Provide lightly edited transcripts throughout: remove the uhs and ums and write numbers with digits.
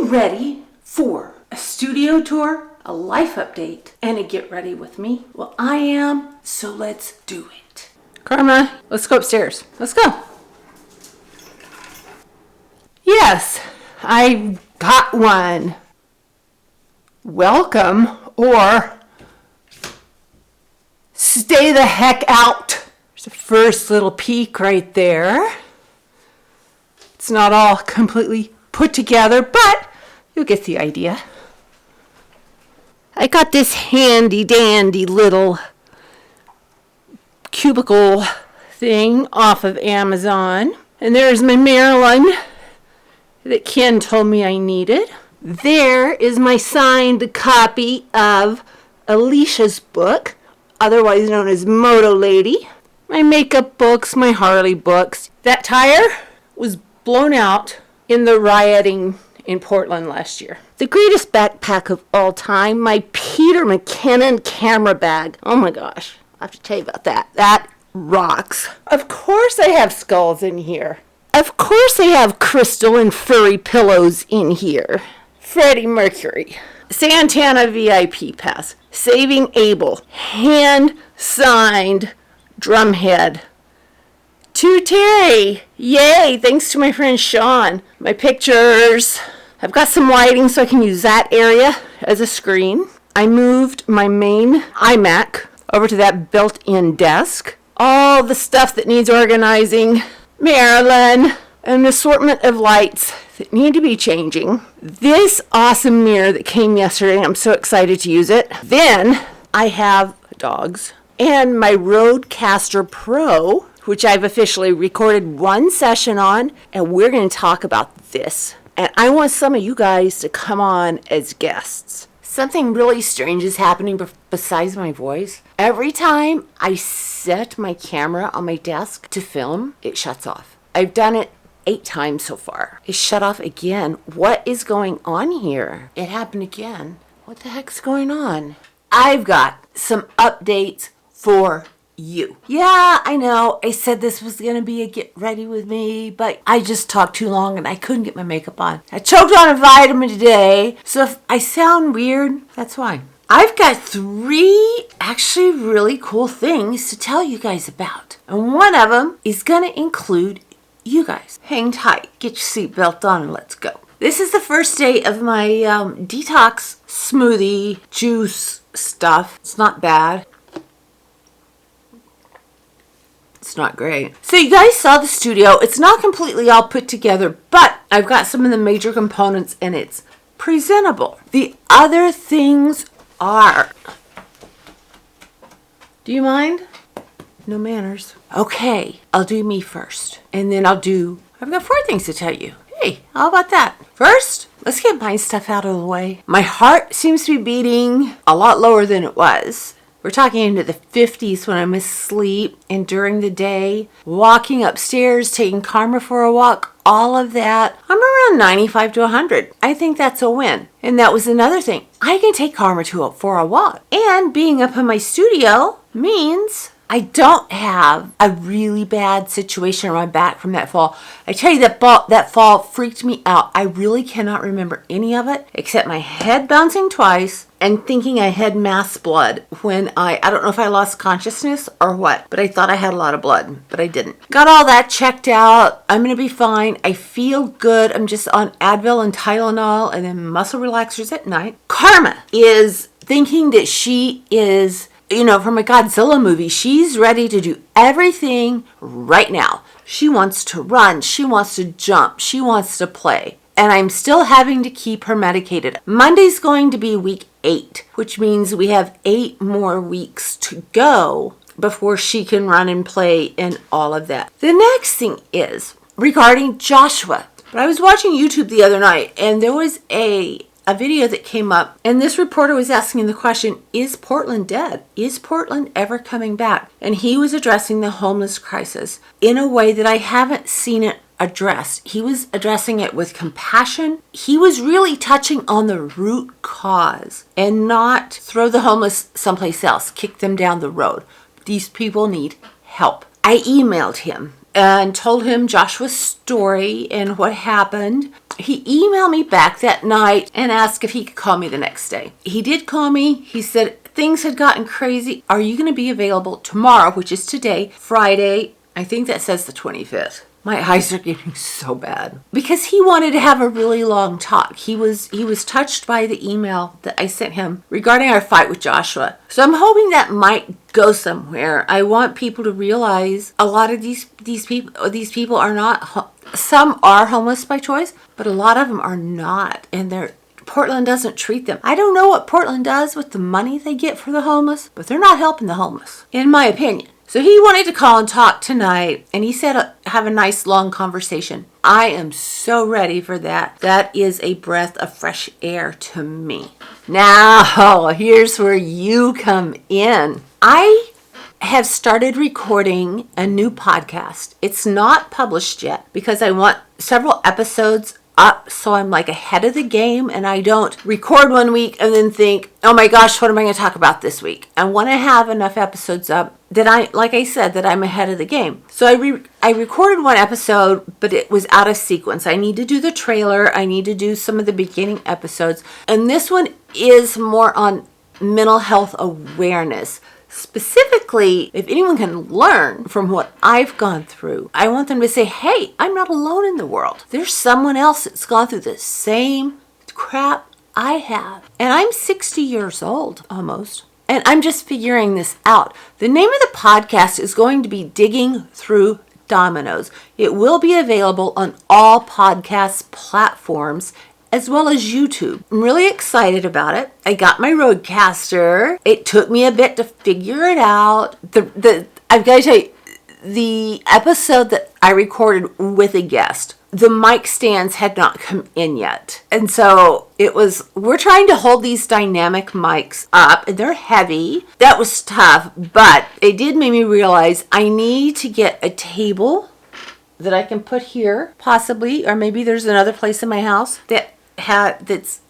you ready for a studio tour, a life update, and a get ready with me? Well, I am, so let's do it. Karma, let's go upstairs. Let's go. Yes, I got one. Welcome, or stay the heck out. There's the first little peek right there. It's not all completely put together, but you'll get the idea. I got this handy dandy little cubicle thing off of Amazon. And there's my Marilyn that Ken told me I needed. There is my signed copy of Alicia's book, otherwise known as Motolady. My makeup books, my Harley books. That tire was blown out in the rioting in Portland last year. The greatest backpack of all time, my Peter McKinnon camera bag. Oh my gosh, I have to tell you about that. That rocks. Of course I have skulls in here. Of course I have crystal and furry pillows in here. Freddie Mercury. Santana VIP pass. Saving Abel. Hand-signed drumhead. To Teri. Yay, thanks to my friend Sean. My pictures. I've got some lighting so I can use that area as a screen. I moved my main iMac over to that built-in desk. All the stuff that needs organizing. Marilyn. An assortment of lights that need to be changing. This awesome mirror that came yesterday. I'm so excited to use it. Then I have dogs. And my Rodecaster Pro, which I've officially recorded one session on, and we're going to talk about this. And I want some of you guys to come on as guests. Something really strange is happening besides my voice. Every time I set my camera on my desk to film, it shuts off. I've done it 8 times so far. It shut off again. What is going on here? It happened again. What the heck's going on? I've got some updates for you. Yeah, I know. I said this was going to be a get ready with me, but I just talked too long and I couldn't get my makeup on. I choked on a vitamin today, so if I sound weird, that's why. I've got 3 actually really cool things to tell you guys about. And one of them is going to include you guys. Hang tight, get your seatbelt on, and let's go. This is the first day of my detox smoothie juice stuff. It's not bad. It's not great. So you guys saw the studio. It's not completely all put together, but I've got some of the major components and it's presentable. The other things are... Do you mind? No manners. Okay, I'll do me first. And then I've got 4 things to tell you. Hey, how about that? First, let's get my stuff out of the way. My heart seems to be beating a lot lower than it was. We're talking into the 50s when I'm asleep and during the day, walking upstairs, taking Karma for a walk, all of that. I'm around 95 to 100. I think that's a win. And that was another thing. I can take Karma for a walk. And being up in my studio means I don't have a really bad situation on my back from that fall. I tell you, that fall freaked me out. I really cannot remember any of it except my head bouncing twice and thinking I had mass blood when I don't know if I lost consciousness or what, but I thought I had a lot of blood, but I didn't. Got all that checked out. I'm going to be fine. I feel good. I'm just on Advil and Tylenol and then muscle relaxers at night. Karma is thinking that she is... from a Godzilla movie, she's ready to do everything right now. She wants to run. She wants to jump. She wants to play. And I'm still having to keep her medicated. Monday's going to be week 8, which means we have 8 more weeks to go before she can run and play and all of that. The next thing is regarding Joshua. But I was watching YouTube the other night and there was a video that came up, and this reporter was asking the question, is Portland dead? Is Portland ever coming back? And he was addressing the homeless crisis in a way that I haven't seen it addressed. He was addressing it with compassion. He was really touching on the root cause and not throw the homeless someplace else, kick them down the road. These people need help. I emailed him and told him Joshua's story and what happened. He emailed me back that night and asked if he could call me the next day. He did call me. He said things had gotten crazy. Are you going to be available tomorrow, which is today, Friday? I think that says the 25th. My eyes are getting so bad because he wanted to have a really long talk. He was touched by the email that I sent him regarding our fight with Joshua. So I'm hoping that might go somewhere. I want people to realize a lot of these people are not. Some are homeless by choice, but a lot of them are not, and Portland doesn't treat them. I don't know what Portland does with the money they get for the homeless, but they're not helping the homeless, in my opinion. So he wanted to call and talk tonight, and he said have a nice long conversation. I am so ready for that. That is a breath of fresh air to me. Now, here's where you come in. I have started recording a new podcast. It's not published yet because I want several episodes up so I'm like ahead of the game and I don't record one week and then think, oh my gosh, what am I going to talk about this week? I want to have enough episodes up that I'm ahead of the game. So I recorded one episode, but it was out of sequence. I need to do the trailer. I need to do some of the beginning episodes. And this one is more on mental health awareness. Specifically, if anyone can learn from what I've gone through, I want them to say, hey, I'm not alone in the world. There's someone else that's gone through the same crap I have. And I'm 60 years old, almost. And I'm just figuring this out. The name of the podcast is going to be Digging Through Dominoes. It will be available on all podcast platforms as well as YouTube. I'm really excited about it. I got my rodecaster. It took me a bit to figure it out. I've got to tell you, the episode that I recorded with a guest, the mic stands had not come in yet. And so we're trying to hold these dynamic mics up, and they're heavy. That was tough, but it did make me realize I need to get a table that I can put here, possibly, or maybe there's another place in my house that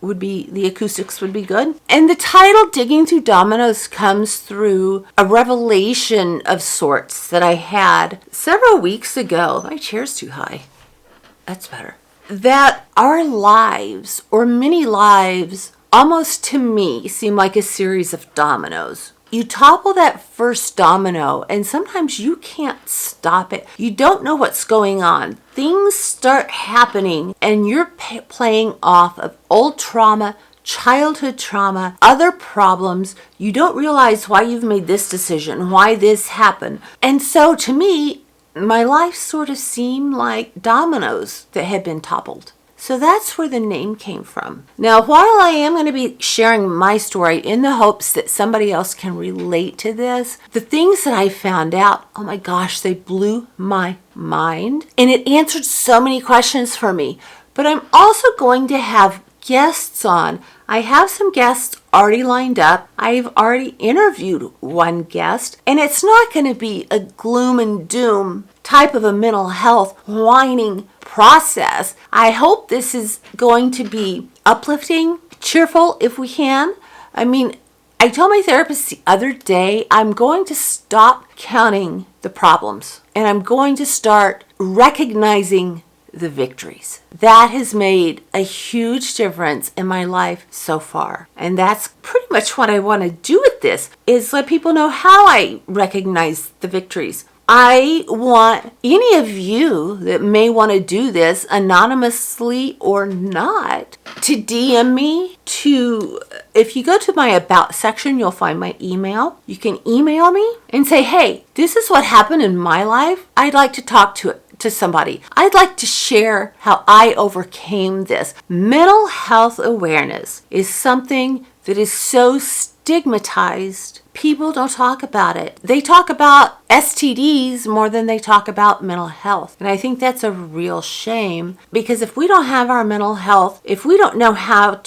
would be, the acoustics would be good. And the title Digging Through Dominoes comes through a revelation of sorts that I had several weeks ago. My chair's too high. That's better. That our lives, or many lives, almost to me seem like a series of dominoes. You topple that first domino and sometimes you can't stop it. You don't know what's going on. Things start happening and you're playing off of old trauma, childhood trauma, other problems. You don't realize why you've made this decision, why this happened. And so to me, my life sort of seemed like dominoes that had been toppled. So that's where the name came from. Now, while I am going to be sharing my story in the hopes that somebody else can relate to this, the things that I found out, oh my gosh, they blew my mind. And it answered so many questions for me. But I'm also going to have guests on. I have some guests already lined up. I've already interviewed one guest. And it's not going to be a gloom and doom type of a mental health whining process. I hope this is going to be uplifting, cheerful if we can. I mean, I told my therapist the other day, I'm going to stop counting the problems and I'm going to start recognizing the victories. That has made a huge difference in my life so far. And that's pretty much what I want to do with this, is let people know how I recognize the victories. I want any of you that may want to do this anonymously or not to DM me if you go to my About section, you'll find my email. You can email me and say, hey, this is what happened in my life. I'd like to talk to somebody. I'd like to share how I overcame this. Mental health awareness is something that is so stigmatized. People don't talk about it. They talk about STDs more than they talk about mental health. And I think that's a real shame, because if we don't have our mental health, if we don't know how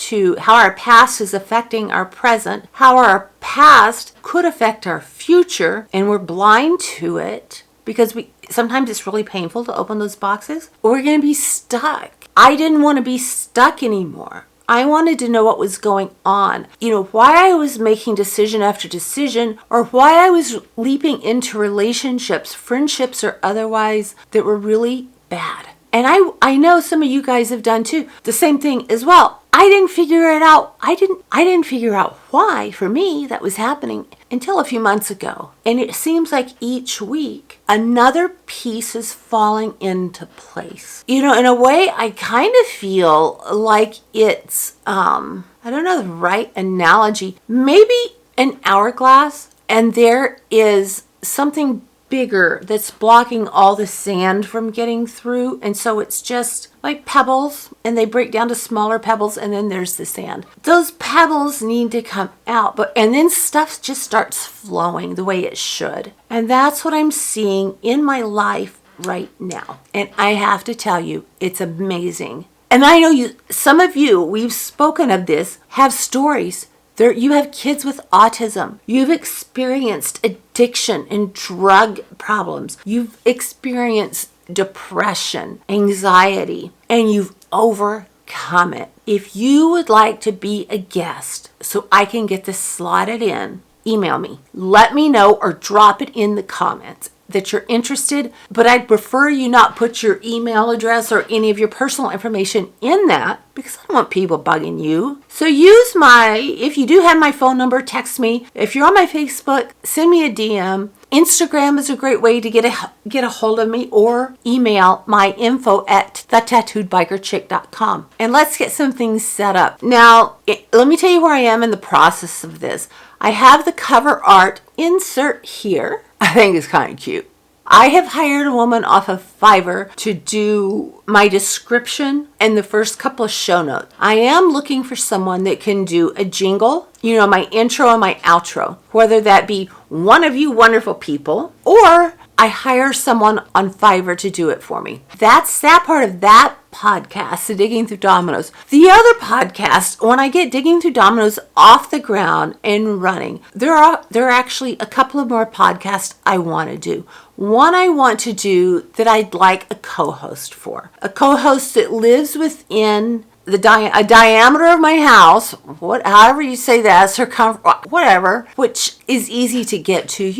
our past is affecting our present, how our past could affect our future, and we're blind to it, because sometimes it's really painful to open those boxes, we're going to be stuck. I didn't want to be stuck anymore. I wanted to know what was going on. Why I was making decision after decision, or why I was leaping into relationships, friendships or otherwise, that were really bad. And I know some of you guys have done too, the same thing as well. I didn't figure it out. I didn't figure out why, for me, that was happening until a few months ago. And it seems like each week, another piece is falling into place. In a way, I kind of feel like it's, I don't know the right analogy, maybe an hourglass, and there is something bigger that's blocking all the sand from getting through, and so it's just like pebbles, and they break down to smaller pebbles, and then there's the sand. Those pebbles need to come out, and then stuff just starts flowing the way it should. And that's what I'm seeing in my life right now, and I have to tell you, it's amazing. And I know some of you, we've spoken of this, have stories. You have kids with autism. You've experienced addiction and drug problems. You've experienced depression, anxiety, and you've overcome it. If you would like to be a guest so I can get this slotted in, email me. Let me know or drop it in the comments that you're interested, but I'd prefer you not put your email address or any of your personal information in that, because I don't want people bugging you. So if you do have my phone number, text me. If you're on my Facebook, send me a DM. Instagram is a great way to get a hold of me, or email my info@thetattooedbikerchick.com. And let's get some things set up. Now, let me tell you where I am in the process of this. I have the cover art insert here. I think it's kind of cute. I have hired a woman off of Fiverr to do my description and the first couple of show notes. I am looking for someone that can do a jingle, my intro and my outro, whether that be one of you wonderful people, or I hire someone on Fiverr to do it for me. That's that part of that podcast, the Digging Through Dominoes. The other podcast, when I get Digging Through Dominoes off the ground and running, there are actually a couple of more podcasts I want to do. One I want to do that I'd like a co-host for. A co-host that lives within a diameter of my house, however you say that, circumference, whatever, which is easy to get to,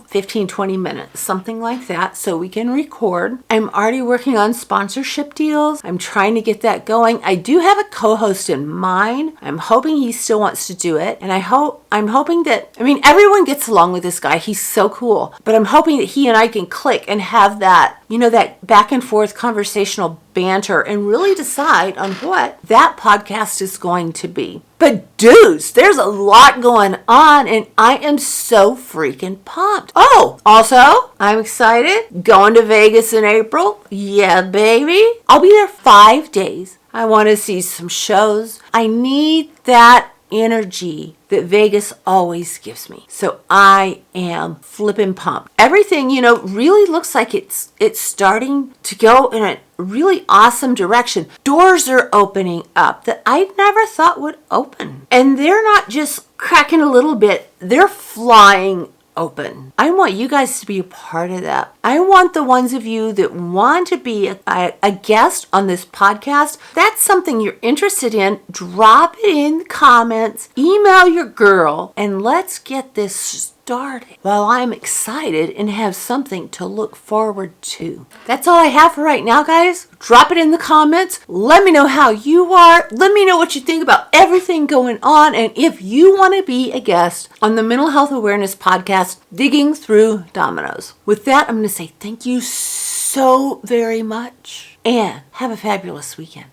15, 20 minutes, something like that, so we can record. I'm already working on sponsorship deals. I'm trying to get that going. I do have a co-host in mind. I'm hoping he still wants to do it, and I'm hoping that, everyone gets along with this guy. He's so cool, but I'm hoping that he and I can click and have that, that back and forth conversational banter and really decide on what that podcast is going to be. But dudes, there's a lot going on, and I am so freaking pumped. Oh, also, I'm excited. Going to Vegas in April. Yeah, baby. I'll be there 5 days. I want to see some shows. I need that energy that Vegas always gives me. So I am flipping pumped. Everything, really looks like it's starting to go in a really awesome direction. Doors are opening up that I never thought would open. And they're not just cracking a little bit, they're flying open. I want you guys to be a part of that. I want the ones of you that want to be a guest on this podcast. That's something you're interested in. Drop it in the comments. Email your girl, and let's get this started while I'm excited and have something to look forward to. That's all I have for right now, guys. Drop it in the comments. Let me know how you are. Let me know what you think about everything going on. And if you want to be a guest on the Mental Health Awareness Podcast, Digging Through Dominoes. With that, I'm going to say thank you so very much and have a fabulous weekend.